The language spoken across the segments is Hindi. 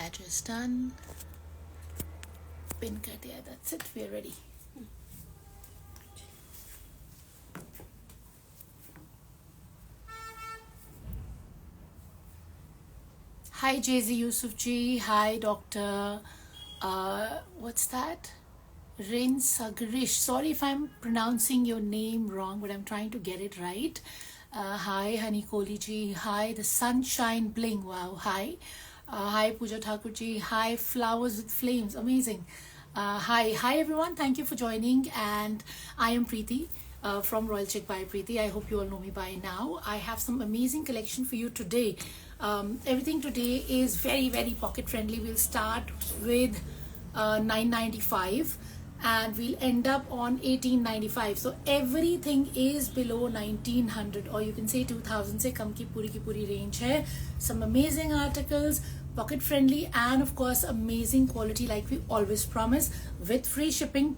Badge is done. Pin कर दिया. That's it. We are ready. Hi JZ Yusuf ji. Hi Doctor. What's that? Rin Sagrish. Sorry if I'm pronouncing your name wrong, but I'm trying to get it right. Hi Honey Kohli ji. Hi the Sunshine Bling. Wow. Hi. Hi Pooja Thakur ji. Hi Flowers with Flames. Amazing. Hi everyone. Thank you for joining. And I am Preeti. From Royal Chick by Preeti. I hope you all know me by now. I have some amazing collection for you today. Everything today is very pocket friendly. We'll start with $9.95 and we'll end up on $18.95. So everything is below 1900 or you can say 2000 से कम की पूरी range है. Some amazing articles, pocket friendly and of course amazing quality like we always promise with free shipping.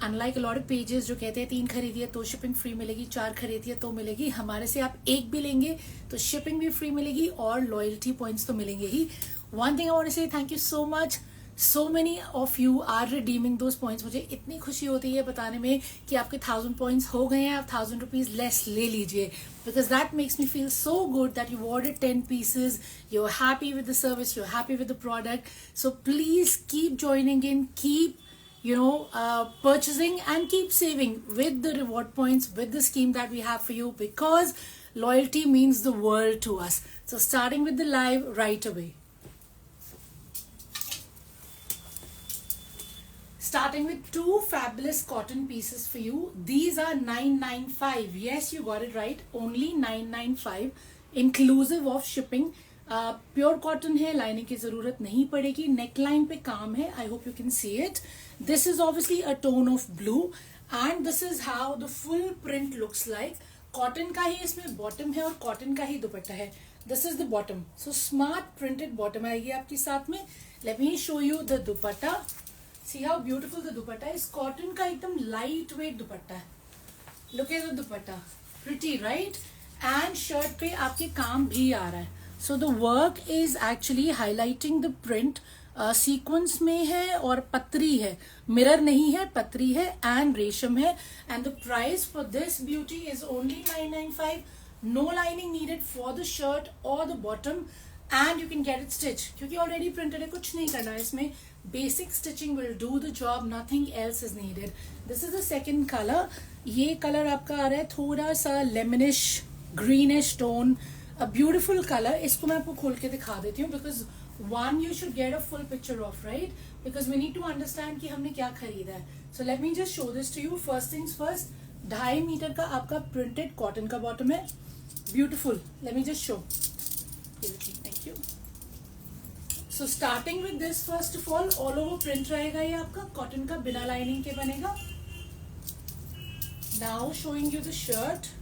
Unlike a lot of pages जो कहते हैं 3 खरीदिए तो शिपिंग फ्री मिलेगी, 4 खरीदिए तो मिलेगी, हमारे से आप एक भी लेंगे तो शिपिंग भी फ्री मिलेगी और लॉयल्टी पॉइंट्स तो मिलेंगे ही. One thing I want to say, thank you so much. So many of you are redeeming those points. मुझे इतनी खुशी होती है बताने में कि आपके 1000 points हो गए हैं, आप 1000 rupees less ले लीजिए. Because that makes me feel so good that you've ordered 10 pieces, you're happy with the service, you're happy with the product. So please keep joining in, keep purchasing and keep saving with the reward points, with the scheme that we have for you, because loyalty means the world to us. So starting with the live right away. Starting with 2 fabulous cotton pieces for you. These are $9.95. Yes, you got it right. Only $9.95 inclusive of shipping. Pure cotton है, लाइनिंग की जरूरत नहीं पड़ेगी, नेकलाइन पे काम है. I hope you can see it. This is obviously a tone of blue and this is how the full print looks like. Cotton का ही इसमें बॉटम है और कॉटन का ही दुपट्टा है. This is the bottom. So smart printed bottom आएगी आपके साथ में. Late me show you the dupatta. C how beautiful the dupatta is. Cotton का एकदम लाइट वेट दुपट्टा है. Look at the dupatta. Pretty right. And shirt पे आपके काम भी आ रहा है. So the work is actually highlighting the print. Sequence में है और पत्री है, मिरर नहीं है, पत्री है and रेशम है. And the price for this beauty is only $9.95. No lining needed for the shirt or the bottom and you can get it stitched क्योंकि already printed है, कुछ नहीं करना है इसमें. Basic stitching will do the job, nothing else is needed. This is the second color. ये color आपका आ रहा है थोड़ा सा lemonish greenish tone. A beautiful color. इसको मैं आपको खोल के दिखा देती हूँ because one you should get a full picture of, right? Because we need to understand कि हमने क्या खरीदा है. So let me just show this to you. First things first, 2.5 metre का आपका printed cotton का bottom है. Beautiful. Let me just show. Thank you. So starting with this, first of all over print रहेगा ये आपका cotton का बिना lining के बनेगा. Now showing you the shirt.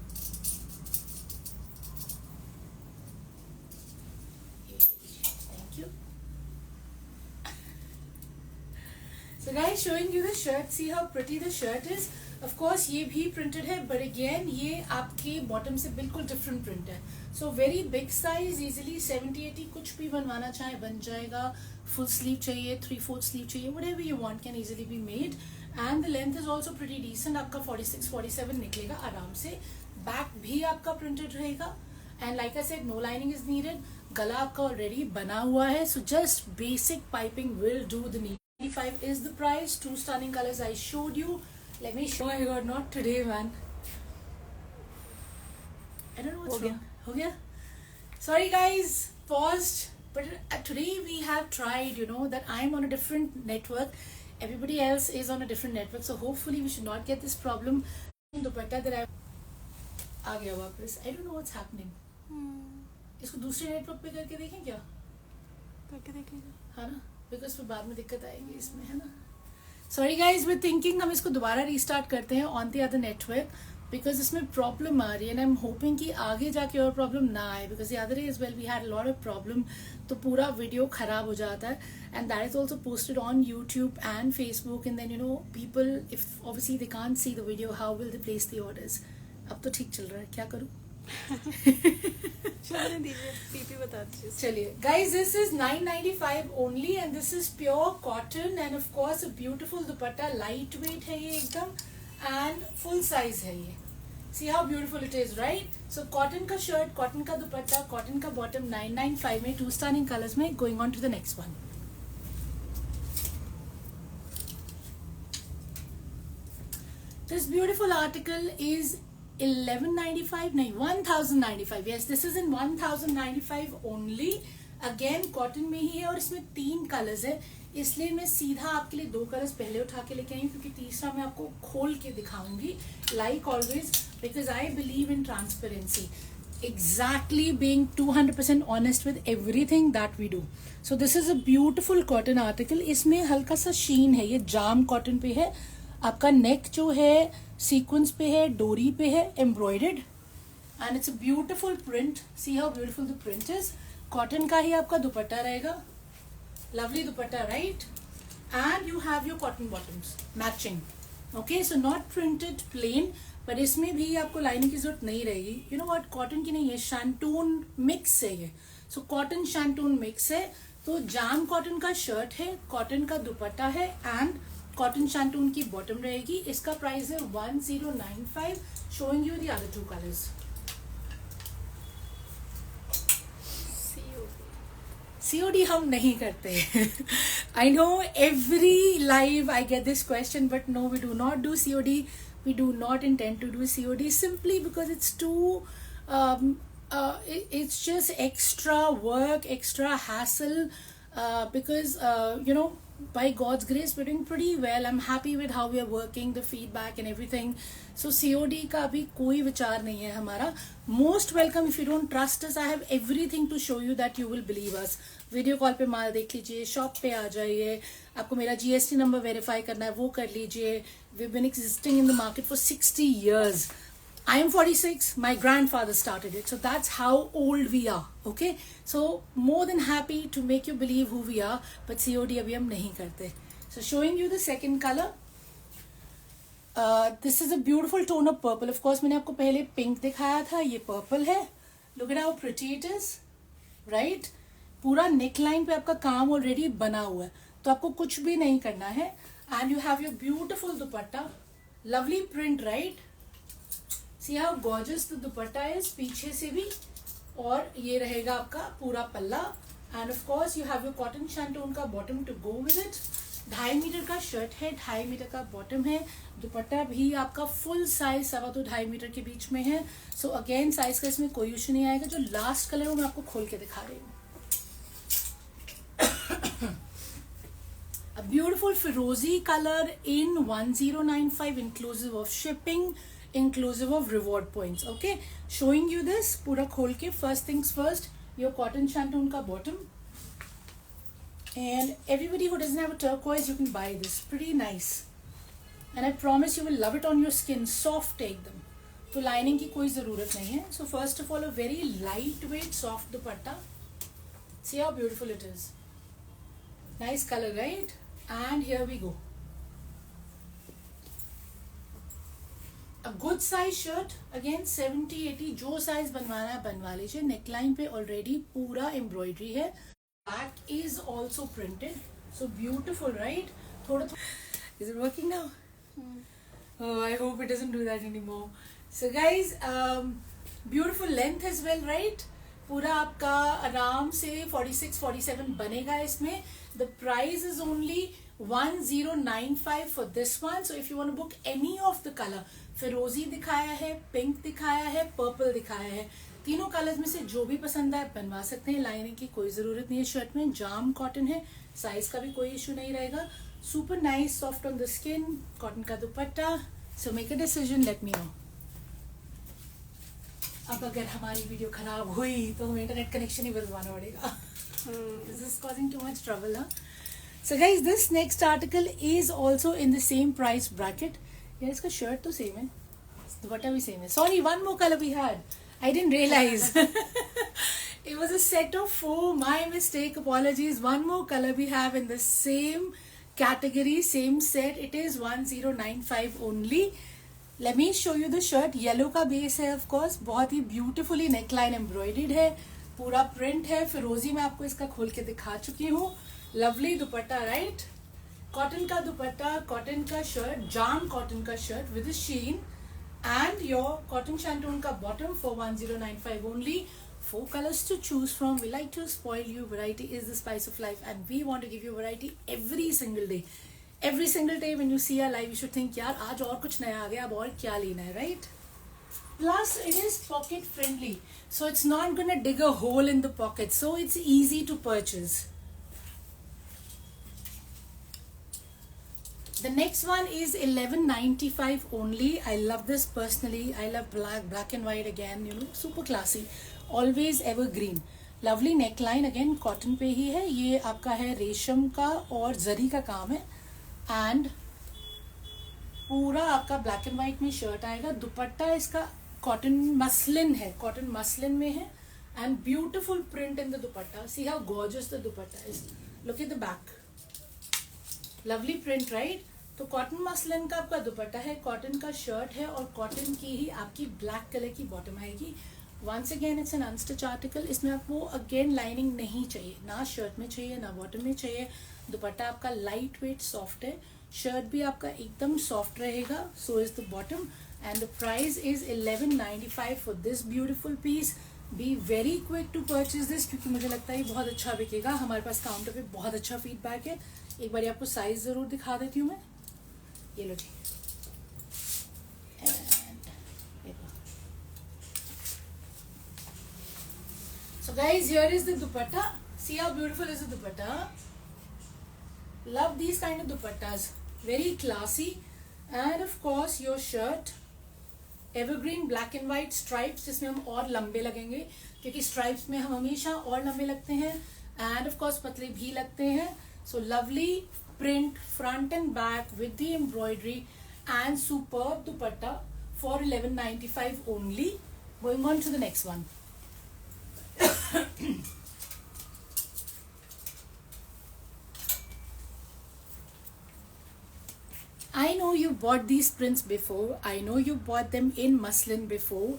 So guys, showing you the shirt. See how pretty the shirt is. Of course ये भी printed है, but again ये आपके bottom से बिल्कुल different print है. So very big size, easily 70-80 कुछ भी बनवाना चाहे बन जाएगा. Full sleeve चाहिए, 3/4 sleeve चाहिए, whatever you want can easily be made. And the length is also pretty decent. आपका 46-47 निकलेगा आराम से. Back भी आपका printed रहेगा. And like I said, no lining is needed. गला आपका already बना हुआ है. So just basic piping will do the need. 95 is the price. 2 stunning colors I showed you. Let me show. Oh my god, not today, man. I don't know what's wrong. Ho gaya? Sorry guys, paused. But today we have tried, that I'm on a different network. Everybody else is on a different network. So hopefully we should not get this problem. Dupatta that I आ गया वापस. I don't know what's happening. इसको दूसरे नेटवर्क पे करके देखें क्या? करके देखेंगे. हाँ ना? बिकॉज फिर बाद में दिक्कत आएगी इसमें, है ना. सॉरी गाइज, वी थिंकिंग हम इसको दोबारा रीस्टार्ट करते हैं on the other network because इसमें प्रॉब्लम आ रही है. एंड आई एम होपिंग कि आगे जाके और प्रॉब्लम ना आए because the other is well we had lot of problem. तो पूरा वीडियो खराब हो जाता है. And that is also posted on YouTube and Facebook. And then people if obviously they can't see the video, how will they place the orders. अब तो ठीक चल रहा है, क्या करूँ. चलिए दीजिए, पीपी बता दीजिए। चलिए guys, this is 995 only and this is pure cotton and of course a beautiful dupatta, light weight है ये एकदम and full size है ये. See how beautiful it is, right? So cotton का shirt, cotton का दुपट्टा, cotton का bottom 995 में 2 stunning colors में. Going on to the next one. This beautiful article is 1195, नहीं 1095. Yes, this is in 1095 only. Again cotton में ही है और इसमें 3 कलर्स है, इसलिए मैं सीधा आपके लिए 2 कलर्स पहले उठा के लेके आई हूँ क्योंकि तीसरा मैं आपको खोल के दिखाऊंगी. Like always, because I believe in transparency. Exactly being 200% honest with everything that we do. So this is a beautiful cotton article. इसमें हल्का सा शीन है, ये जाम कॉटन पे है. आपका नेक जो है सीक्वेंस पे है, डोरी पे है, embroidered and it's a beautiful print. See how beautiful the print is. Cotton का ही आपका दुपट्टा रहेगा, lovely dupatta, right? And you have your cotton bottoms matching. Okay, so not printed plain, पर इसमें भी आपको लाइनिंग की जरूरत नहीं रहेगी. यू नो व्हाट, कॉटन की नहीं है, शैंटून मिक्स है ये. सो कॉटन शैंटून मिक्स है. तो जाम कॉटन का शर्ट है, कॉटन का दुपट्टा है एंड कॉटन शैंटून की बॉटम रहेगी. इसका प्राइस है 1095. Showing you the other 2 colours. COD हम नहीं करते. I know every live I get this question, but no, we do not do COD. We do not intend to do COD simply because it's too it's just extra work, extra hassle, because you know, by God's grace we're doing pretty well. I'm happy with how we are working, the feedback and everything. So COD का अभी कोई विचार नहीं है हमारा. Most welcome. If you don't trust us, I have everything to show you that you will believe us. Video call पे माल देख लीजिए, शॉप पे आ जाइए, आपको मेरा GST नंबर वेरीफाई करना है वो कर लीजिए. We've been existing in the market for 60 years. I am 46. My grandfather started it. So that's how old we are. Okay. So more than happy to make you believe who we are. But COD अभी हम नहीं करते. So showing you the second color. This is a beautiful tone of purple. Of course मैंने आपको पहले pink दिखाया था, ये purple है. Look at how pretty it is. Right? पूरा नेक लाइन पे आपका काम ऑलरेडी बना हुआ है, तो आपको कुछ भी नहीं करना है. And you have your beautiful dupatta, lovely print, right? See how gorgeous the dupatta is. पीछे से भी, और ये रहेगा आपका पूरा पल्ला. And of course you have your cotton shantung का bottom to go with it. 2.5 metre का शर्ट है, 2.5 मीटर का बॉटम है. दुपट्टा भी आपका फुल साइज 2.25 to 2.5 मीटर के बीच में है. सो अगेन साइज का इसमें कोई इशू नहीं आएगा. जो लास्ट कलर वो मैं आपको खोल के दिखा रही हूँ. A beautiful Ferozi color in 1095, inclusive of shipping, inclusive of reward points. Okay, showing you this पूरा खोल के. First things first, your cotton shantoon का bottom, and everybody who doesn't have a turquoise, you can buy this. Pretty nice, and I promise you will love it on your skin. Soft एकदम, तो lining की कोई ज़रूरत नहीं है. So first of all, a very lightweight soft dupatta. See how beautiful it is. Nice color, right? And here we go. A good size shirt, again 70-80, जो size बनवाना है बनवा लीजिए. नेकलाइन पे ऑलरेडी पूरा एम्ब्रॉयडरी है. Back is also printed, so beautiful, right? थोड़ा is it working now? Oh, I hope it doesn't do that anymore. So guys, beautiful length as well, right? पूरा आपका आराम से 46-47 बनेगा इसमें. The price is only 1095 for this one. So if you want to book any of the color, फिरोजी दिखाया है, पिंक दिखाया है, पर्पल दिखाया है, तीनों कलर्स में से जो भी पसंद आए बनवा सकते हैं. लाइनिंग की कोई ज़रूरत नहीं है. शर्ट में जाम कॉटन है, साइज का भी कोई इशू नहीं रहेगा. Super nice, soft on the skin, cotton का dupatta. So make a decision, let me know. अब अगर हमारी वीडियो खराब हुई तो हमें इंटरनेट कनेक्शन ही बदलवाना पड़ेगा. This is causing too much trouble, huh? So guys, this next article is also in the same price bracket. यार इसका शर्ट तो सेम है, दुपट्टा भी सेम है. Sorry, one more color we had. I didn't realize. It was a set of 4. My mistake. Apologies. One more color we have in the same category, same set. It is 1095 only. Late me show you the shirt. Yellow का बेस है ऑफ कोर्स, बहुत ही ब्यूटीफुली नेकलाइन एम्ब्रॉयडर्ड है, पूरा प्रिंट है. फिरोजी में आपको इसका खोल के दिखा चुकी हूँ. Lovely dupatta, right. कॉटन का दुपट्टा, कॉटन का शर्ट, जाम कॉटन का shirt with sheen, and your cotton shantung ka bottom for 1095 only. 4 colors to choose from. We like to spoil you. Variety is the spice of life, and we want to give you variety every single day. Every single day when you see our live, you should think, यार आज और कुछ नया आ गया, अब और क्या लेना है, right? Plus it is pocket friendly, so it's not gonna dig a hole in the pocket, so it's easy to purchase. The next one is 1195 only. I love this personally. I love black and white again, you know, super classy. Always evergreen. Lovely neckline again, cotton पे ही है. ये आपका है रेशम का और जरी का काम है. And पूरा आपका black and white में शर्ट आएगा. दुपट्टा इसका cotton muslin है, cotton muslin में है. And beautiful print in the dupatta. See how gorgeous the dupatta is. Look at the back. Lovely print, right. तो कॉटन मसलिन का आपका दुपट्टा है, कॉटन का शर्ट है और कॉटन की ही आपकी ब्लैक कलर की बॉटम आएगी. Once again it's an unstitch article. इसमें आपको अगेन लाइनिंग नहीं चाहिए, ना शर्ट में चाहिए ना बॉटम में चाहिए. दुपट्टा आपका लाइट वेट सॉफ्ट है, शर्ट भी आपका एकदम सॉफ्ट रहेगा. So is the bottom and the price is 1195 for this beautiful piece. Be very quick to purchase this, क्योंकि मुझे लगता है ये बहुत अच्छा बिकेगा. हमारे पास काउंटर पे बहुत अच्छा फीडबैक है. एक बार आपको साइज जरूर दिखा देती हूँ मैं. ये लो जी. So guys, here is the dupatta. See how beautiful is the dupatta. Love these kind of dupattas. Very classy. And of course your shirt. Evergreen black and white stripes, जिसमें हम और लंबे लगेंगे क्योंकि स्ट्राइप्स में हम हमेशा और लंबे लगते हैं. एंड ऑफ कोर्स पतले भी लगते हैं. So lovely print front and back with the embroidery and superb dupatta for 1195 only. Going on to the next one. I know you bought these prints before. I know you bought them in muslin before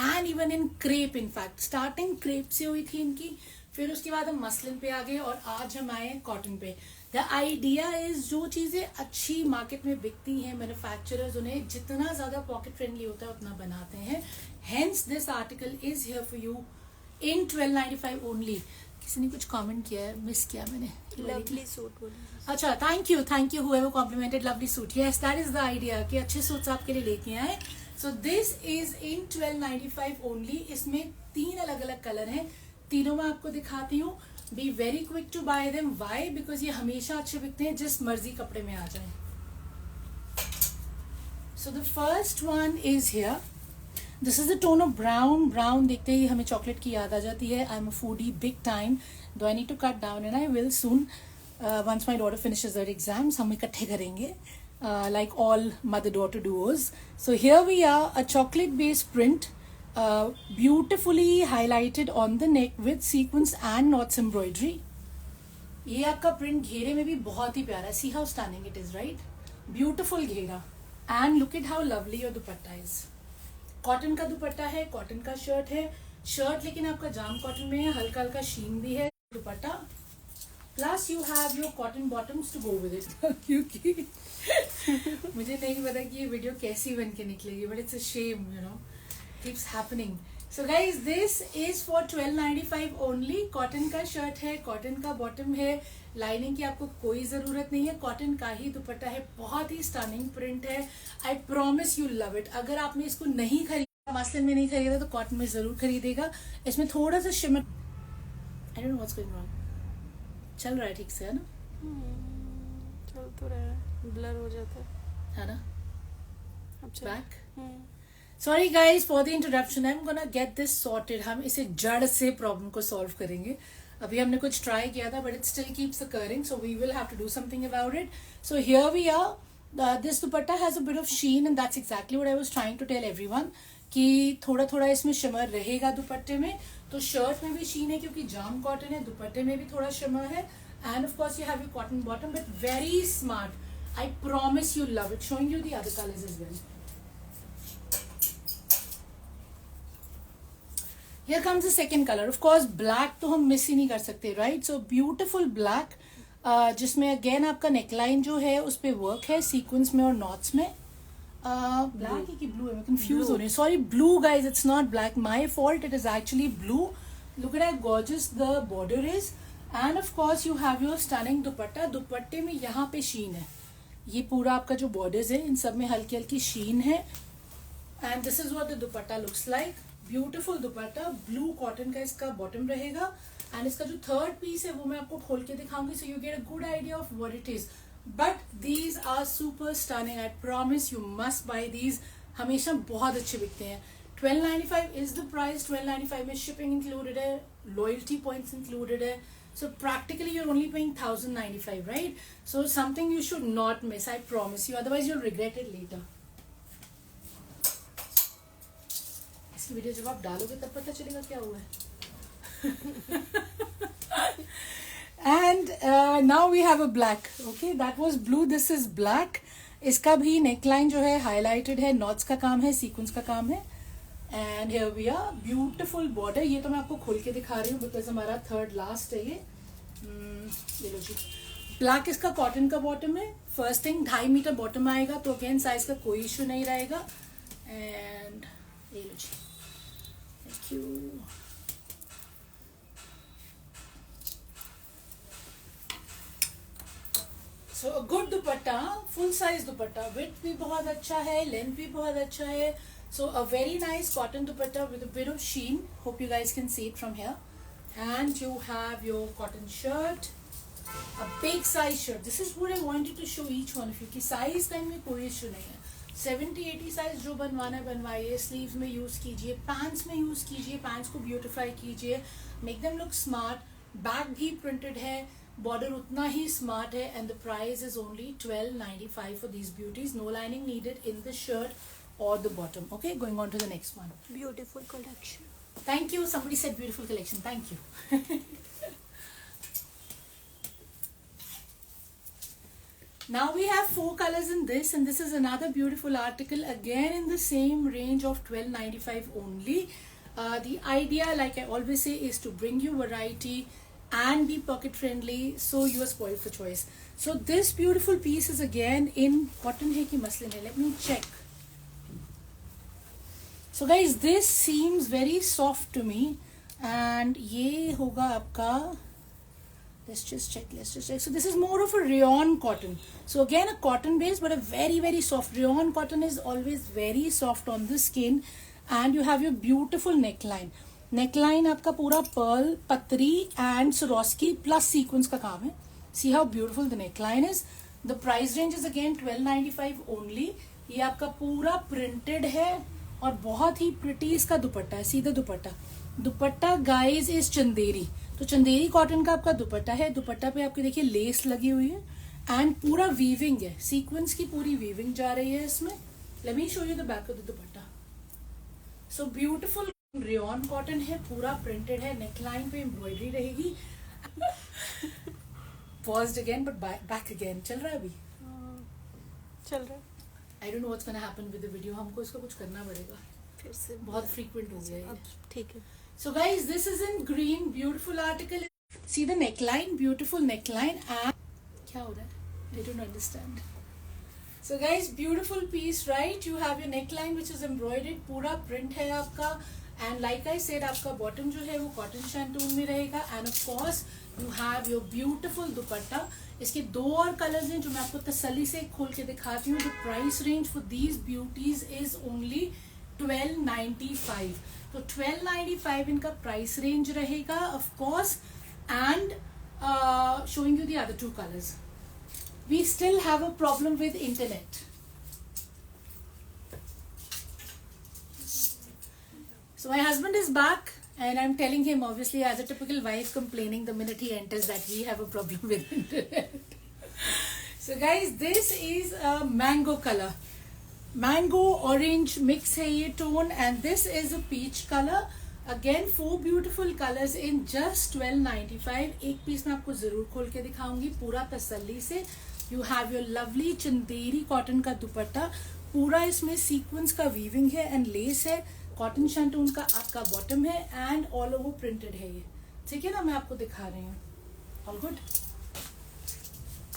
and even in crepe. In fact, starting crepe से हुई थी इनकी, फिर उसके बाद हम मसलिन पे आ गए और आज हम आए कॉटन पे. द आइडिया इज जो चीज़ें अच्छी मार्केट में बिकती हैं, मैन्युफैक्चरर्स उन्हें जितना ज़्यादा पॉकेट फ्रेंडली होता है उतना बनाते हैं. Hence this article is here for you in 1295 only. किसी ने कुछ कमेंट किया है, मिस किया मैंने. लवली सूट बोले. अच्छा, thank you whoever complimented lovely suit. Yes, that is the idea कि अच्छे सूट्स आपके लिए लेके आए. So this is in 1295 only. इसमें 3 अलग अलग कलर हैं, तीनों में आपको दिखाती हूँ. Be very quick to buy them. Why? Because ये हमेशा अच्छे बिकते हैं जिस मर्जी कपड़े में आ जाए. So the first one is here. This is the tone of brown. Brown देखते ही हमें चॉकलेट की याद आ जाती है. I am a foodie big time. Do I need to cut down? And I will soon once my daughter finishes her exams. हम इकट्ठे करेंगे like all mother daughter duos. So here we are, a chocolate based print, beautifully highlighted on the neck with sequins and knots embroidery. ये आपका प्रिंट घेरे में भी बहुत ही प्यारा है. See how stunning it is, right? Beautiful घेरा. And look at how lovely your dupatta is. Cotton का दुपट्टा है, कॉटन का शर्ट है. शर्ट लेकिन आपका जाम कॉटन में है, हल्का हल्का शीन भी है. Dupatta plus you have your cotton bottoms to go with it. क्योंकि मुझे नहीं पता कि ये वीडियो कैसी बन के निकलेगी, but it's a shame, you know, keeps happening. So guys, this is for 1295 only. Cotton का शर्ट है, कॉटन का बॉटम है, लाइनिंग की आपको कोई जरूरत नहीं है. कॉटन का ही दुपट्टा है, बहुत ही स्टनिंग प्रिंट है. आई प्रॉमिस यू लव इट. अगर आपने इसको नहीं खरीदा, मसलिन में नहीं खरीदा, तो कॉटन में जरूर खरीदेगा. इसमें थोड़ा सा shimmer, I don't know what's going on. चल रहा है ठीक से, है ना? चल तो रहा है, ब्लर हो जाता है ना? है. Back. Sorry guys for the introduction. I am gonna get this sorted. हम इसे जड़ से प्रॉब्लम को सॉल्व करेंगे. अभी हमने कुछ ट्राई किया था, but it still keeps occurring, so we will have to do something about it. So here we are. This dupatta has a bit of sheen and that's exactly what I was trying to tell everyone कि थोड़ा थोड़ा इसमें शिमर रहेगा दुपट्टे में. तो शर्ट में भी शीन है क्योंकि जाम कॉटन है, दुपट्टे में भी थोड़ा शिमर है. And of course you have your cotton bottom, but very smart. I promise you love it. Showing you the other colors as well. Here comes the second color. Of course, black तो हम मिस ही नहीं कर सकते, right? So beautiful black, जिसमें अगेन आपका नेकलाइन जो है उस पे वर्क है सीक्वेंस में और नॉट्स में. ब्लैक है कि ब्लू है? मैं कंफ्यूज हो रही हूँ. Sorry, blue guys, it's not black. My fault. It is actually blue. Look at how gorgeous the border is. And of course you have your stunning दुपट्टा. दुपट्टे में यहाँ पे शीन है. ये पूरा आपका जो बॉर्डर्स है इन सब में हल्की हल्की शीन है. And this is what the dupatta looks like. Beautiful dupatta. Blue cotton का इसका बॉटम रहेगा. एंड इसका जो थर्ड पीस है वो मैं आपको खोल के दिखाऊंगी, so you get a good idea of what it is. But these are super stunning. I promise you must buy these. हमेशा बहुत अच्छे बिकते हैं. 1295 is the price. 1295 में shipping included है, loyalty points included है. So practically you're only paying 1095, right? So something you should not miss, I promise you. Otherwise you'll regret it later. इसकी वीडियो जब आप डालोगे तब पता चलेगा क्या हुआ है. And now we have a black. Okay, that was blue. This is black. इसका भी नेकलाइन जो है हाईलाइटेड है, नॉट्स का काम है, सीक्वेंस का काम है. And here we are. Beautiful border. ये तो मैं आपको खोल के दिखा रही हूँ बिकॉज हमारा थर्ड लास्ट है ये. ये लो जी. ब्लैक इसका कॉटन का बॉटम है. फर्स्ट थिंग 2.5 मीटर बॉटम आएगा तो अगेन साइज का कोई इशू नहीं रहेगा. एंड ये लो जी. Thank you. So a good dupatta, full size dupatta. Width भी बहुत अच्छा है, लेंथ भी बहुत अच्छा है. So a very nice cotton dupatta with a bit of sheen. Hope you guys can see it from here. And you have your cotton shirt, a big size shirt. This is what I wanted to show each one of you. कि size time में कोई issue नहीं है. 70-80 size जो बनवाना है बनवाइए. Sleeves में use कीजिए, pants में use कीजिए, pants को beautify कीजिए, make them look smart. Back भी printed है, border उतना ही smart है, and the price is only 1295 for these beauties. No lining needed in the shirt or the bottom. Okay, going on to the next one. Beautiful collection. Thank you. Somebody said beautiful collection. Thank you. Now we have 4 colors in this, and this is another beautiful article again in the same range of 1295 only. The idea, like I always say, is to bring you variety and be pocket friendly, so you are spoiled for choice. So this beautiful piece is again in cotton hai ki muslin hai. Let me check. So guys, this seems very soft to me, and ये होगा आपका. Let's just check. So this is more of a rayon cotton. So again a cotton base, but a very very soft. Rayon cotton is always very soft on the skin, and you have your beautiful neckline. Neckline आपका पूरा pearl, पतरी and Swarovski plus sequins का काम है. See how beautiful the neckline is. The price range is again 1295 only. ये आपका पूरा printed है और बहुत ही प्रिटी इसका दुपट्टा है. सीधा दुपट्टा. Dupatta guys is Chanderi. तो चंदेरी कॉटन का आपका दुपट्टा है. दुपट्टा पे आपके देखिए लेस लगी हुई है एंड पूरा वीविंग है. सीक्वेंस की पूरी वीविंग जा रही है इसमें. Late me show you the back of the dupatta. So beautiful rayon cotton है, पूरा प्रिंटेड है. नेकलाइन पे एम्ब्रॉयडरी रहेगी. Paused again but back again. चल रहा है अभी? चल रहा है. I don't know what's gonna happen with the video. हमको इसका कुछ करना पड़ेगा. फिर से बहुत फ्रीक्वेंट हो गया है. ठीक है. So guys, this is in green. Beautiful article. See the neckline. Beautiful neckline. And क्या हो रहा है? I don't understand. So guys, beautiful piece, right? You have your neckline which is embroidered. पूरा print है आपका. And like I said, आपका bottom जो है वो cotton shantoon में रहेगा. And of course, you have your beautiful दुपट्टा. इसके 2 और कलर्स हैं जो मैं आपको तसल्ली से खोल के दिखाती हूँ. The price range for these beauties is only 1295. तो 1295 इनका प्राइस रेंज रहेगा of course. And showing you the other 2 colours. We still have a problem with internet. So my husband is back and I'm telling him, obviously as a typical wife, complaining the minute he enters that we have a problem with internet. So guys, this is a mango color. Mango orange mix है ये tone, and this is a peach color. Again 4 beautiful colors in just 1295. एक पीस मैं आपको जरूर खोल के दिखाऊंगी पूरा तसल्ली से. You have your lovely Chanderi cotton का दुपट्टा. पूरा इसमें सीक्वेंस का वीविंग है एंड लेस है. कॉटन शैंटून का आपका बॉटम है एंड ऑल ओवर प्रिंटेड है ये, ठीक है ना, मैं आपको दिखा रही हूँ. All good.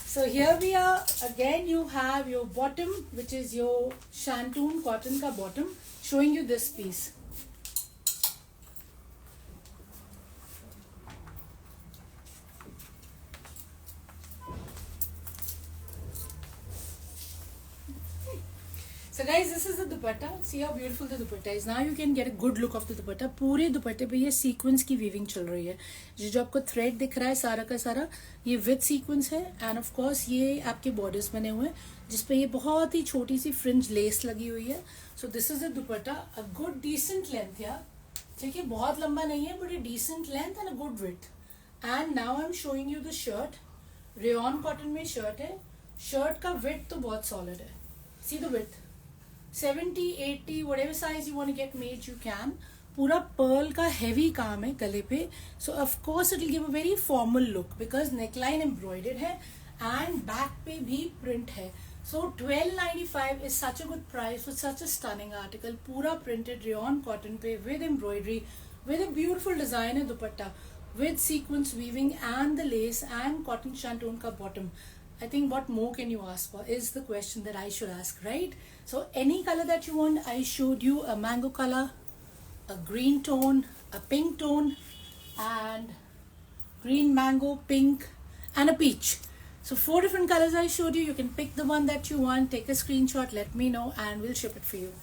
So here we are again. You have your bottom, which is your shantoon cotton ka bottom, showing you this piece. So guys, this is the dupatta. See how beautiful the dupatta is. Now you can get a good look of the dupatta. पूरे दुपट्टे पे ये सीक्वेंस की वीविंग चल रही है. जो आपको थ्रेड दिख रहा है सारा का सारा, ये विद सीक्वेंस है. एंड ऑफ कोर्स ये आपके बॉर्डर्स बने हुए हैं जिसपे ये बहुत ही छोटी सी फ्रिंज लेस लगी हुई है. So this is the dupatta. A good decent length यार, ठीक है, बहुत लंबा नहीं है but a decent length and a good width. And now I am showing you the shirt. Rayon cotton में शर्ट है. शर्ट का विड्थ तो बहुत सॉलिड है. See the width 70, 80, whatever size you want to get made you can. पूरा पर्ल का हैवी काम है गले पे. सो of course it will give a very formal look because neckline embroidered है एंड बैक पे भी प्रिंट है. सो 1295 is such a good price with such a stunning article. पूरा प्रिंटेड रेयॉन कॉटन पे with embroidery with a beautiful design है दुपट्टा with sequence weaving and the lace and cotton shantoon ka bottom. I think what more can you ask for is the question that I should ask, right? So any color that you want, I showed you a mango color, a green tone, a pink tone, and green mango, pink, and a peach. So 4 different colors I showed you. You can pick the one that you want, take a screenshot, let me know, and we'll ship it for you.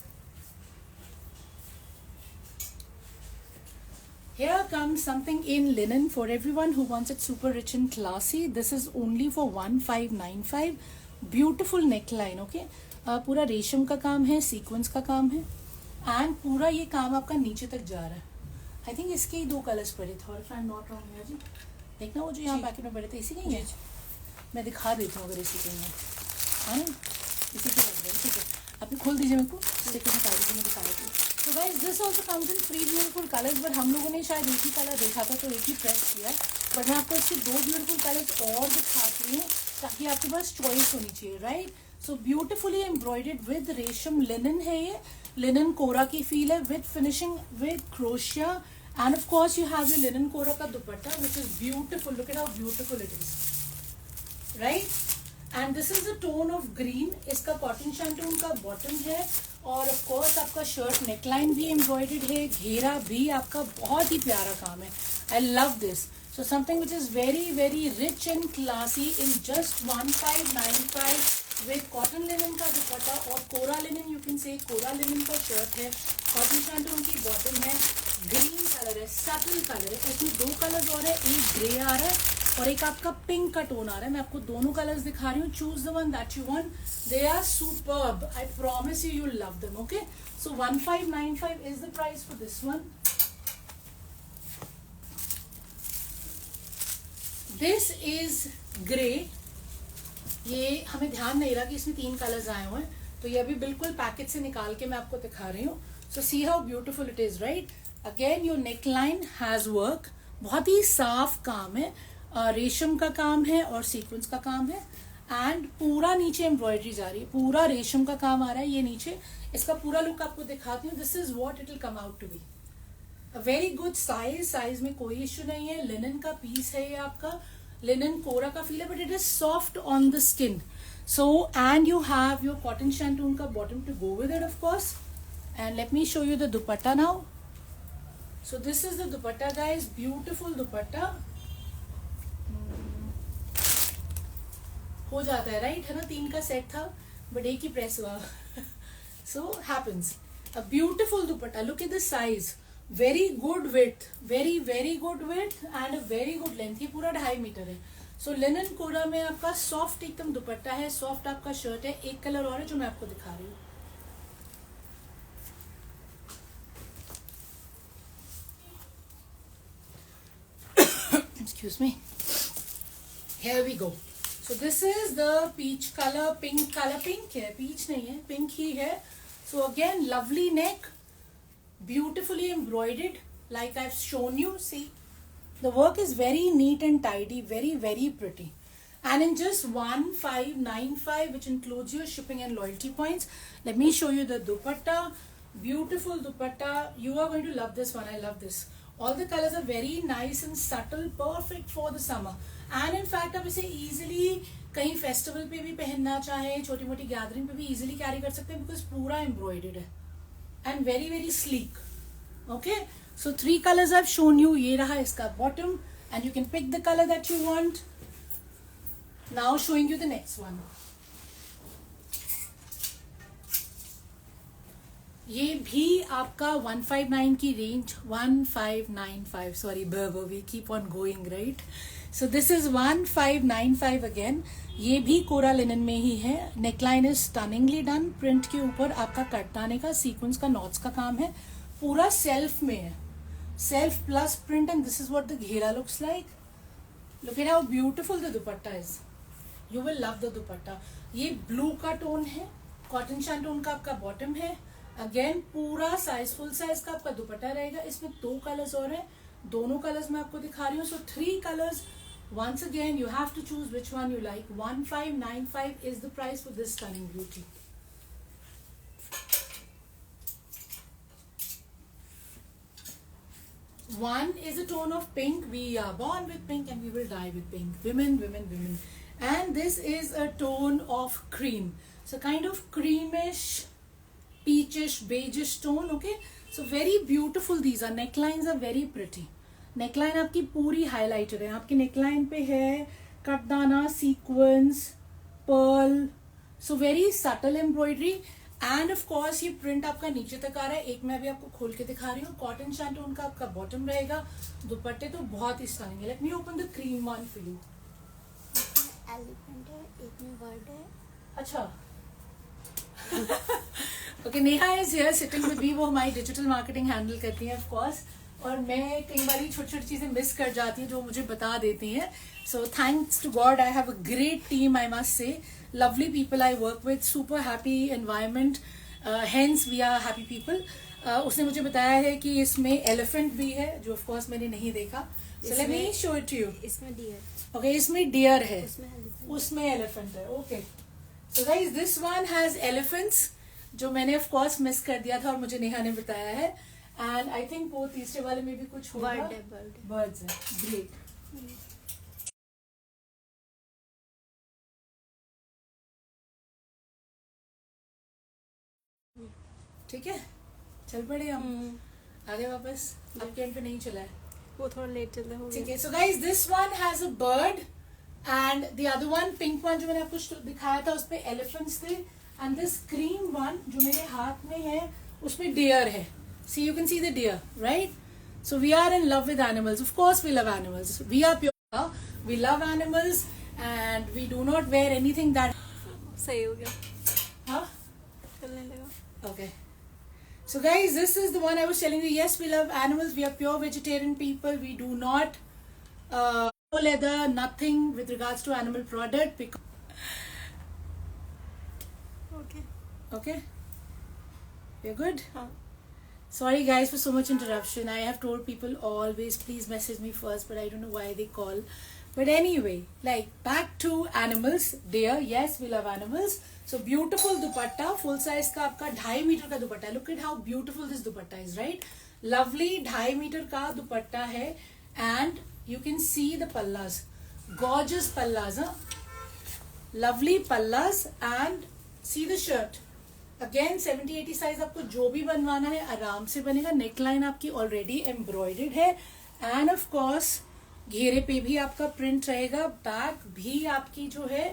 Here comes something in linen for everyone who wants it super rich and classy. This is only for 1595. Beautiful neckline, okay? पूरा रेशम का काम है, सीक्वेंस का काम है एंड पूरा ये काम आपका नीचे तक जा रहा है. आई थिंक इसके ही 2 कलर्स पड़े थे, और नॉट रॉन्ग है जी. देखना वो जो यहाँ पैकेट में पड़े थे इसी के ही है. मैं दिखा देती हूँ अगर इसी के ही है ना, इसी के लग रहे हैं. ठीक है, आप खोल दीजिए मेरे को, देखिए निकाल दीजिए, मैं दिखा देती हूँ. So guys, this also comes in 3 beautiful colors, but हम लोगों ने शायद एक ही कलर देखा था तो एक ही प्रेस किया है. बट मैं आपको इसके 2 ब्यूटीफुल कलर्स और दिखाती हूँ ताकि आपके पास चॉइस होनी चाहिए, right? So beautifully embroidered with resham linen है ये. लिनन कोरा की फील है with finishing with crochet and of course you have your linen kora का dupatta which is beautiful. Look at how beautiful it is, right? And this is the tone of green. इसका कॉटन शैंटून का बॉटम है और ऑफ कोर्स आपका शर्ट नेकलाइन भी एम्ब्रॉयडर्ड है, घेरा भी आपका बहुत ही प्यारा काम है. I love this. So something which is very very rich and classy in just 1595 with cotton linen का दुपट्टा और kora linen, you can say kora linen का शर्ट है. कॉटन शैंटून की बॉटम है, ग्रीन कलर है, सटल कलर है. इसमें 2 कलर और है, एक ग्रे आ रहा है और एक आपका पिंक का टोन आ रहा है. मैं आपको दोनों कलर्स दिखा रही हूँ. Choose the one that you want. They are superb. I promise you you will love them. Okay, so 1595 is the price for this one. This is grey. ये हमें ध्यान नहीं रहा कि इसमें 3 कलर्स आए हुए हैं, तो ये अभी बिल्कुल पैकेट से निकाल के मैं आपको दिखा रही हूँ. So see how beautiful it is, right? Again your neckline has work. बहुत ही साफ काम है, रेशम का काम है और सीक्वेंस का काम है एंड पूरा नीचे एम्ब्रॉयडरी जा रही है. पूरा रेशम का काम आ रहा है ये नीचे. इसका पूरा लुक आपको दिखाती हूँ. This is what it will come out to be. A very good size. Size में कोई इश्यू नहीं है. लिनन का पीस है ये आपका. लिनन कोरा का फील है but it is soft on the skin. So and you have your cotton shantung का bottom to go with it of course. And let me show you the dupatta now. So this is the dupatta guys, beautiful dupatta. हो जाता है राइट, है ना? 3 का सेट था बट एक ही प्रेस हुआ. So happens. A beautiful dupatta. Look at the size. Very good width, very very good width and a very good length. ये पूरा 2.5 मीटर है. So लिनन कोरा में आपका सॉफ्ट एकदम दुपट्टा है, सॉफ्ट आपका शर्ट है. एक कलर और है जो मैं आपको दिखा रही हूँ. Excuse me. Here we go. So this is the peach color, pink color. Pink है, peach नहीं है, pink ही है. So again, lovely neck, beautifully embroidered, like I've shown you. See, the work is very neat and tidy, very very pretty. And in just 1595, which includes your shipping and loyalty points. Let me show you the dupatta. Beautiful dupatta. You are going to love this one. I love this. All the colors are very nice and subtle, perfect for the summer. And in fact आप इसे easily कहीं फेस्टिवल पे भी पहनना चाहे, छोटी मोटी गैदरिंग पे भी इजीली कैरी कर सकते हैं, बिकॉज पूरा एम्ब्रॉयडर्ड है and very very sleek. Okay, so 3 colours I have shown you. ये रहा इसका bottom and you can pick the colour that you want. Now showing you the next one. ये भी आपका 159 की range, 1595, sorry we keep on going right. So this is 1595 again. ये भी कोरा लिनन में ही है. Neckline is stunningly done. Print के ऊपर आपका कटदाने का, सीक्वेंस का, नॉट्स का काम है. पूरा सेल्फ में है, self plus print, and this is what the ghera looks like. Look at how beautiful the dupatta is. You will love the dupatta. ये ब्लू का टोन है, कॉटन शैंटोन का आपका बॉटम है. अगेन पूरा साइज, फुल साइज का आपका दुपट्टा रहेगा. इसमें 2 कलर्स और हैं, दोनों कलर्स मैं आपको दिखा रही हूँ. सो 3 colours. Once again, you have to choose which one you like. 1595 is the price for this stunning beauty. One is a tone of pink. We are born with pink and we will die with pink. Women, women, women. And this is a tone of cream. So kind of creamish, peachish, beigeish tone. Okay. So very beautiful. These are necklines are very pretty. Neckline आपकी पूरी हाईलाइटेड है. आपकी नेकलाइन पे है कटदाना, sequins, pearl, so very subtle embroidery. And of course ये प्रिंट आपका नीचे तक आ रहा है. एक मैं भी आपको खोल के दिखा रही हूँ. कॉटन शैंटोन का आपका बॉटम रहेगा. दुपट्टे तो बहुत ही स्टनिंग है. Let me open the cream one for you. Elephant है, एक में बर्ड है. अच्छा. Okay, Neha is here sitting with me. वो हमारी डिजिटल मार्केटिंग हैंडल करती है ऑफ कोर्स. और मैं कई बार छोटी छोटी चीजें मिस कर जाती हूँ जो मुझे बता देती हैं. So thanks to God I have a great team. I must say lovely people I work with. Super happy environment, hence we are happy people. उसने मुझे बताया है कि इसमें एलिफेंट भी है, जो ऑफ कोर्स मैंने नहीं देखा. So let me show it to you. इसमें डियर. ओके, इसमें डियर है, उसमें एलिफेंट है. Okay, so guys this one has elephants, जो मैंने ऑफ कोर्स मिस कर दिया था और मुझे नेहा ने बताया है. एंड आई थिंक वो तीसरे वाले में भी कुछ होगा. बर्ड्स है. ग्रेट. ठीक है, चल पड़े हम आगे वापस. आपके एंड पे नहीं चला है, वो थोड़ा लेट चलता है. ठीक है. सो guys this one has a bird and the other one, pink one जो मैंने आपको दिखाया था, उस पे एलिफेंट्स थे. एंड दिस क्रीम वन जो मेरे हाथ में है, उसमें डियर है. See, you can see the deer, right? So we are in love with animals. Of course, we love animals. We are pure. We love animals, and we do not wear anything that. सही हो गया. Huh? चलने लगा. Okay. So guys, this is the one I was telling you. Yes, we love animals. We are pure vegetarian people. We do not no leather, nothing with regards to animal product. Okay. Okay. You're good. हाँ. Sorry guys for so much interruption. I have told people always please message me first, but I don't know why they call. But anyway, like back to animals. Dear, yes, we love animals. So beautiful dupatta, full size का आपका 2.5 मीटर का दुपट्टा. Look at how beautiful this dupatta is, right? Lovely 2.5 metre का दुपट्टा है. And you can see the pallas, gorgeous pallas, lovely pallas. And see the shirt. Again 70-80 size आपको जो भी बनवाना है आराम से बनेगा. नेकलाइन आपकी ऑलरेडी एम्ब्रॉयडर्ड है. एंड ऑफ कोर्स घेरे पे भी आपका प्रिंट रहेगा. बैक भी आपकी जो है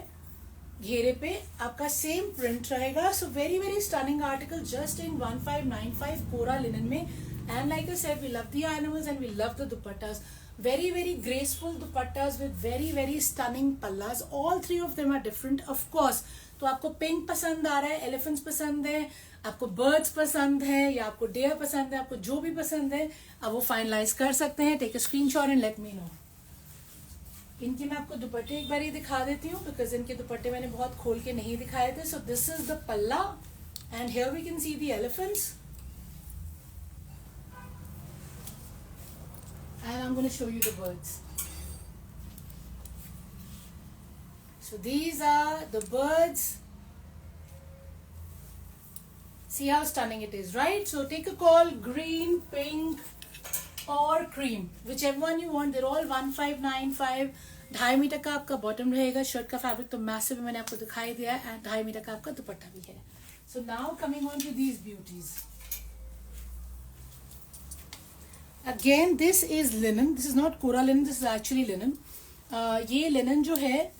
घेरे पे आपका सेम प्रिंट रहेगा. So very very stunning article just in 1595 kora linen में. And like I said, we love the animals and we love the dupattas. Very very graceful dupattas with very very stunning pallas. All 3 of them are different. Of course, तो आपको पिंक पसंद आ रहा है, एलिफेंट्स पसंद है, आपको बर्ड्स पसंद है, या आपको डेयर पसंद है, आपको जो भी पसंद है आप वो फाइनलाइज कर सकते हैं. Take a screenshot and let me know. इनके मैं आपको दुपट्टे एक बार ही दिखा देती हूँ, बिकॉज इनके दुपट्टे मैंने बहुत खोल के नहीं दिखाए थे. So this is the palla and here we can see the elephants. And I'm going to show you the birds. So these are the birds. See how stunning it is, right? So take a call, green, pink or cream, whichever one you want. They're all 1595. 2.5 metre का आपका बॉटम रहेगा. शर्ट का फैब्रिक तो मैसिव है, मैंने आपको दिखाई दिया है. एंड 2.5 मीटर का आपका दुपट्टा भी है. So now coming on to these beauties. Again this is linen. This is not kora linen, this is actually linen. ये लिनन जो है,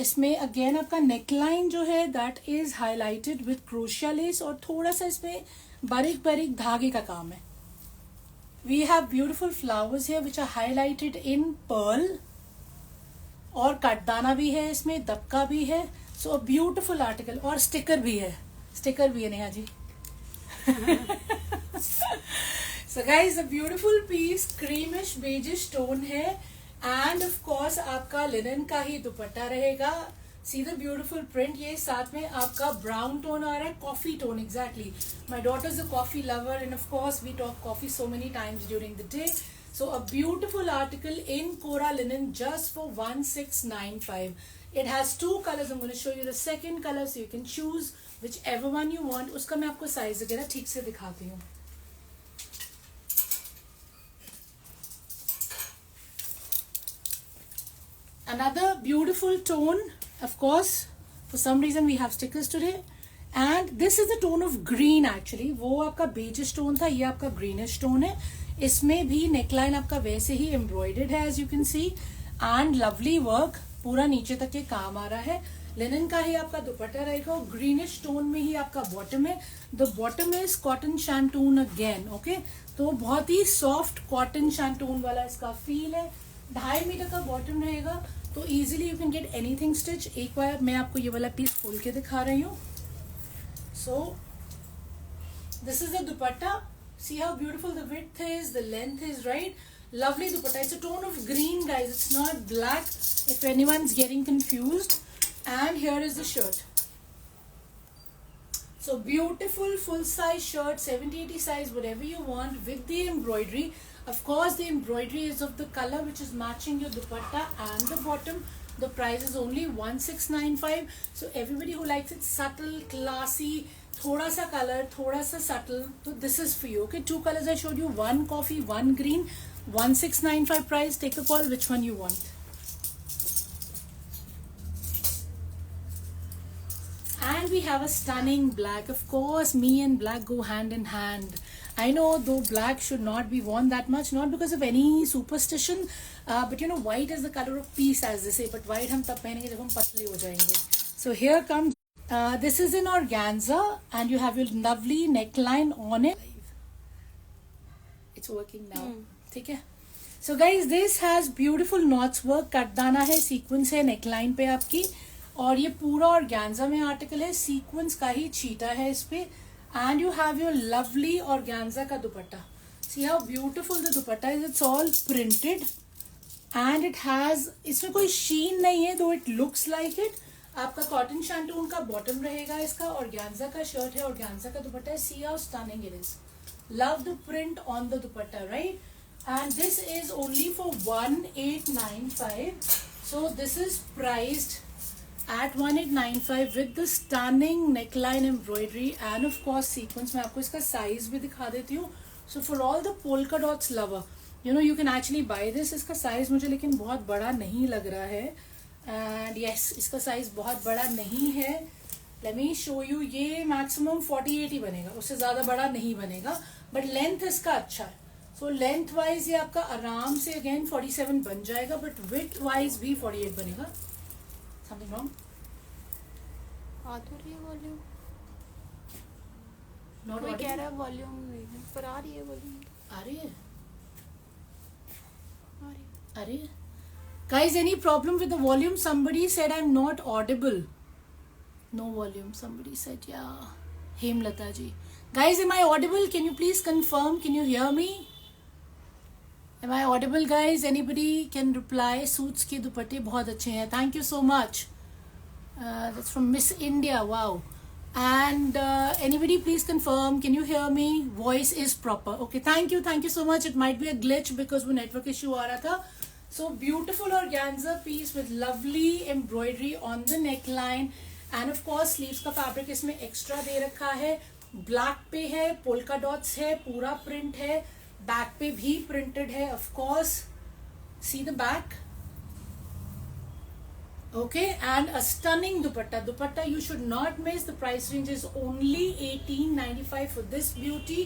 इसमें अगेन आपका नेकलाइन जो है that is highlighted with crochet lace और थोड़ा सा इसमें बारीक बारीक धागे का काम है. We have beautiful flowers here which are highlighted in pearl और कटदाना भी है इसमें, दबका भी है. So a beautiful article. और स्टिकर भी है. स्टिकर भी है Neha ji. So guys a beautiful piece, creamish beigeish tone है. एंड ऑफ कोर्स आपका लिनन का ही दुपट्टा रहेगा. See the beautiful print. ये साथ में आपका ब्राउन टोन आ रहा है, coffee tone. Exactly, my daughter is a coffee lover and of course we talk coffee so many times during the day. So a beautiful article in Cora linen just for 1695. It has 2 colors. I'm going to show you the second color so you can choose whichever one you want. उसका मैं आपको साइज वगैरह ठीक से दिखाती हूँ. Another beautiful tone. Of course, for some reason we have stickers today. And this is the tone of green actually. वो आपका beige tone था, ये आपका greenish tone है. इसमें भी नेकलाइन आपका वैसे ही एम्ब्रॉयडर्ड है as you can see. And lovely work, पूरा नीचे तक के काम आ रहा है. लिनन का ही आपका दुपट्टा रहेगा. ग्रीनिश टोन में ही आपका बॉटम है. The bottom is cotton shantoon again. Okay, तो बहुत ही सॉफ्ट कॉटन शैंटून वाला इसका फील है. 2.5 मीटर का बॉटम रहेगा. तो easily you can get anything stitch. एक बार मैं आपको ये वाला पीस खोल के दिखा रही हूँ. सो this is the dupatta. See how beautiful the width is, the length is, right? Lovely dupatta. It's a tone of green, guys. It's not black, if anyone's getting confused. And here is the shirt. So beautiful full size shirt, 70-80 size, whatever you want, with the embroidery. Of course, the embroidery is of the color which is matching your dupatta and the bottom. The price is only 1695. So everybody who likes it subtle, classy, थोड़ा सा कलर, थोड़ा सा सटल, तो this is for you. Okay, 2 colors I showed you, 1 coffee, 1 green. 1695 price. Take a call which one you want. And we have a stunning black. Of course, me and black go hand in hand. I know though black should not be worn that much, not because of any superstition, but you know white is the color of peace as they say. But white हम तब पहनेंगे जब हम पतले हो जाएंगे. So here comes. This is in organza and you have your lovely neckline on it. It's working now. ठीक है. So guys, this has beautiful knots work. कटदाना है, सीक्वेंस है नेकलाइन पे आपकी. और ये पूरा organza में आर्टिकल है. सीक्वेंस का ही छीटा है इस पे. And you have your lovely organza का दुपट्टा. See how beautiful the dupatta is. It's all printed. And it has, इसमें कोई sheen नहीं है, though it looks like it. आपका कॉटन शैंटून का बॉटम रहेगा इसका. ऑर्गेन्जा का शर्ट है, ऑर्गेन्जा का दुपट्टा है. See how stunning it is. Love the print on the dupatta, right? And this is only for 1895. So this is priced at 1895 with the stunning neckline embroidery and of course sequence. मैं आपको इसका साइज भी दिखा देती हूँ. So for all the polka dots lover, you know you can actually buy this. इसका साइज मुझे लेकिन बहुत बड़ा नहीं लग रहा है. एंड यस, इसका साइज बहुत बड़ा नहीं है. Late me show you. ये मैक्सिमम 48 ही बनेगा, उससे ज्यादा बड़ा नहीं बनेगा. बट लेंथ इसका अच्छा है. सो लेंथ वाइज ये आपका आराम से अगेन 47 बन जाएगा. बट विड्थ वाइज भी 48 बनेगा. Something wrong? आ तो रही है वॉल्यूम. नॉट कोई कह रहा है वॉल्यूम नहीं है, पर आ रही है वॉल्यूम. आ रही है. आ रही है. अरे guys, any problem with the volume? Somebody said I'm not audible. No volume, somebody said. Yeah, Hemlata ji. Guys, am I audible? Can you please confirm? Can you hear me? Am I audible, guys? Anybody can reply. Suits ke dupatte bahut अच्छे हैं. Thank you so much. That's from Miss India. Wow. And anybody please confirm? Can you hear me? Voice is proper. Okay, thank you so much. It might be a glitch because वो network issue आ रहा था. So beautiful organza piece with lovely embroidery on the neckline. And of course sleeves का fabric इसमें extra दे रखा है. ब्लैक पे है, पोल्का डॉट्स है, पूरा प्रिंट है, बैक पे भी प्रिंटेड है of course. See the back. Okay, and a stunning dupatta. Dupatta you should not miss. The price range is only 1895 for this beauty.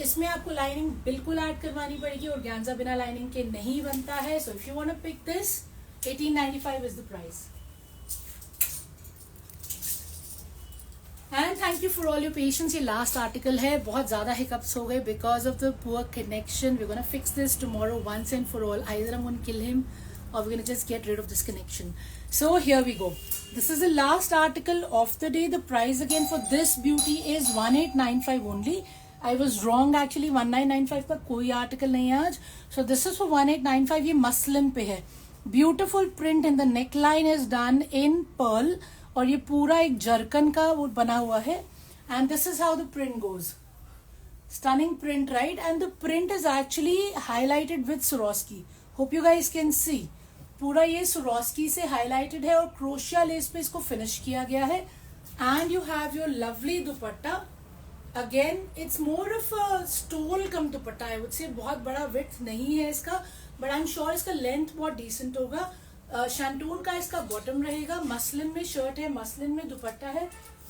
इसमें आपको लाइनिंग बिल्कुल ऐड करवानी पड़ेगी, और ऑर्गेन्जा बिना लाइनिंग के नहीं बनता है. So if you want to pick this, 1895 is the price. And thank you for all your patience. ये लास्ट आर्टिकल है. बहुत ज्यादा हिकअप्स हो गए because of the poor connection. We gonna fix this tomorrow once and for all. Either I'm gonna kill him or we're gonna just get rid of this connection. So here we go. This is the last article of the day. The price again for this beauty is 1895 only. I was wrong actually. 1995 का कोई आर्टिकल नहीं है आज. So this is for 1895. ये मसलिन पे है. Beautiful print in the neckline is done in pearl. और ये पूरा एक जर्कन का वो बना हुआ है. And this is how the print goes. Stunning print, right? And the print is actually highlighted with Swarovski. Hope you guys can see. पूरा ये Swarovski से हाईलाइटेड है और क्रोशिया लेस पे इसको फिनिश किया गया है. And you have your lovely dupatta. Again it's more of a stole cum dupatta. I would say बहुत बड़ा विड्थ नहीं है इसका, बट आई एम श्योर इसका लेंथ बहुत डिसेंट होगा. शैंटून का इसका बॉटम रहेगा. मसलिन में शर्ट है, मसलिन में दुपट्टा है.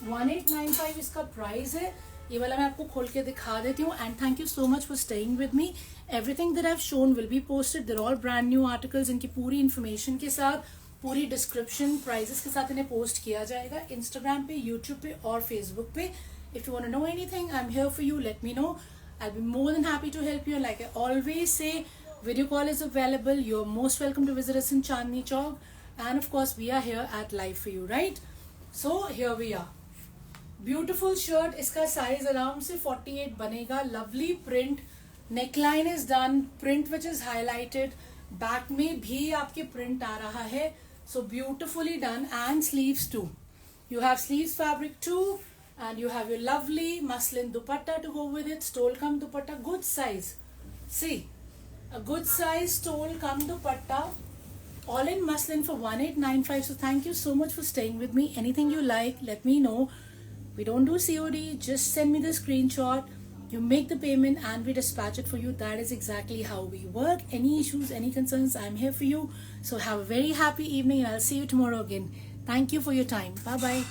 1895 इसका प्राइस है. ये वाला मैं आपको खोल के दिखा देती हूँ. And thank you so much for staying with me. Everything that I have shown will be posted. There all brand new articles. इनकी पूरी इन्फॉर्मेशन के साथ, पूरी डिस्क्रिप्शन, प्राइजेस के साथ इन्हें पोस्ट किया जाएगा इंस्टाग्राम पे, यूट्यूब पे और फेसबुक पे. If you want to know anything, I am here for you. Let me know. I will be more than happy to help you. Like I always say, video call is available. You're most welcome to visit us in Chandni Chowk. And of course, we are here at Live for you, right? So here we are. Beautiful shirt. इसका size around से 48 बनेगा. Lovely print. Neckline is done. Print which is highlighted. Back में भी आपके print आ रहा है. So beautifully done. And sleeves too. You have sleeves fabric too. And you have your lovely muslin dupatta to go with it. Stole come dupatta. Good size. See. A good size stole come dupatta, all in muslin for 1895. So thank you so much for staying with me. Anything you like, let me know. We don't do COD. Just send me the screenshot. You make the payment and we dispatch it for you. That is exactly how we work. Any issues, any concerns, I'm here for you. So have a very happy evening and I'll see you tomorrow again. Thank you for your time. Bye bye.